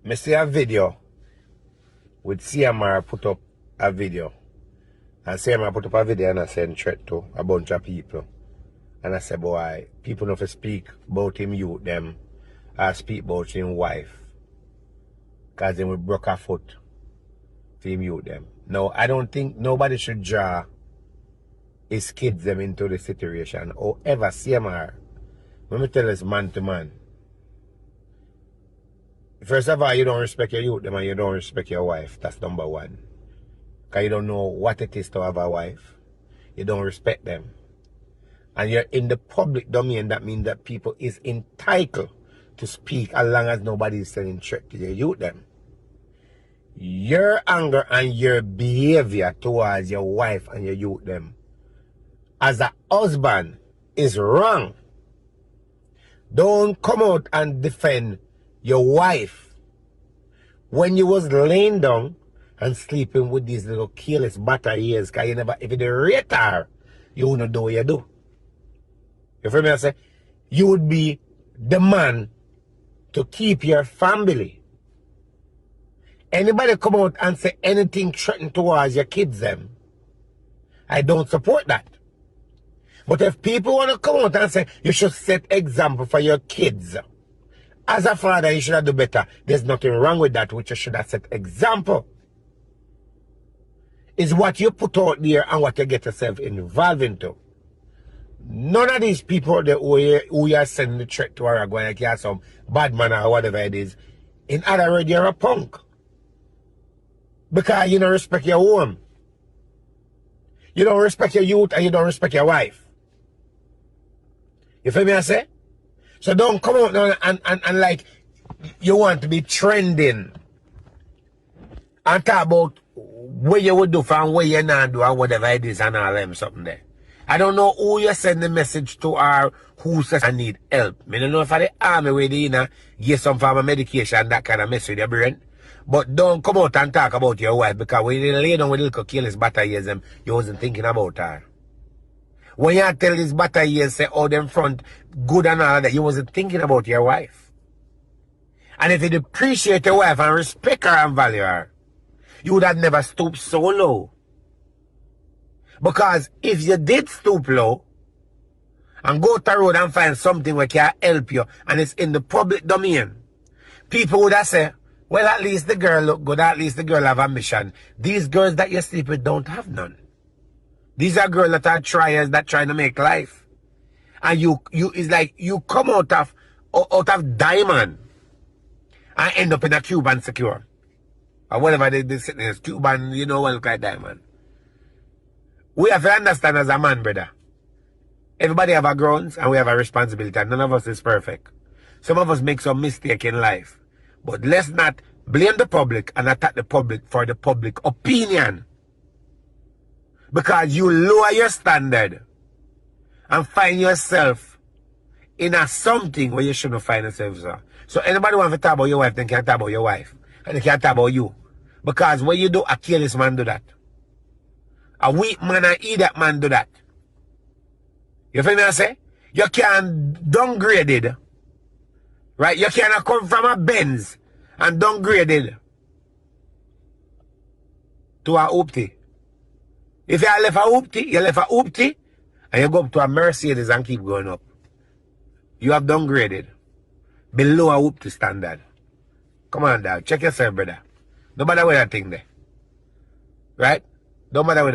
I see a video with CMR put up a video. And CMR put up a video and I send threat to a bunch of people. And I said, boy, people don't speak about him youth them or speak about him wife. Because they will broke a foot for him youth them. No, I don't think nobody should draw his kids them into the situation. However, CMR, let me tell us man to man. First of all, you don't respect your youth them and you don't respect your wife. That's number one. Because you don't know what it is to have a wife. You don't respect them. And you're in the public domain, that means that people is entitled to speak as long as nobody is sending threat to your youth them. Your anger and your behavior towards your wife and your youth them as a husband is wrong. Don't come out and defend your wife when you was laying down and sleeping with these little careless batteries, because you never, if you rate her, you wouldn't do what you do. You feel me? I say, you would be the man to keep your family. Anybody come out and say anything threatening towards your kids them, I don't support that. But if people want to come out and say, you should set example for your kids, as a father, you should have do better. There's nothing wrong with that, which you should have set example. Is what you put out there and what you get yourself involved into. None of these people that who you are sending the threat to are going to some bad man or whatever it is. In other words, you're a punk. Because you don't respect your home. You don't respect your youth and you don't respect your wife. You feel me I say? So don't come out now and like you want to be trending and talk about what you would do and what you not do and whatever it is and all them something there. I don't know who you send the message to or who says I need help. I don't know if I the army where they get some form of medication, that kind of mess with your brain. But don't come out and talk about your wife, because when you lay down with little careless batteries, you wasn't thinking about her. When you tell this batteries say, oh, them front good and all that, you wasn't thinking about your wife. And if you appreciate your wife and respect her and value her, you would have never stooped so low. Because if you did stoop low and go to the road and find something where can help you and it's in the public domain, people would have said, well, at least the girl look good, at least the girl have ambition. These girls that you sleep with don't have none. These are girls that are triers that trying to make life. And you it's like you come out of diamond and end up in a Cuban secure. Or whatever they sit there, Cuban, you know what look like diamond. We have to understand as a man, brother. Everybody have a grounds and we have a responsibility, and none of us is perfect. Some of us make some mistake in life. But let's not blame the public and attack the public for the public opinion. Because you lower your standard and find yourself in a something where you shouldn't find yourself. So anybody want to talk about your wife, then can talk about your wife. And they can't talk about you. Because when you do, a careless man do that. A weak man and idiot man do that. You feel me I say? You can't downgrade it. Right? You cannot come from a Benz and downgrade it to a hoopty. If you left a hoopty, you left a hoopty and you go up to a Mercedes and keep going up. You have downgraded below a hoopty standard. Come on, dog. Check yourself, brother. No matter what that thing there. Right? No matter what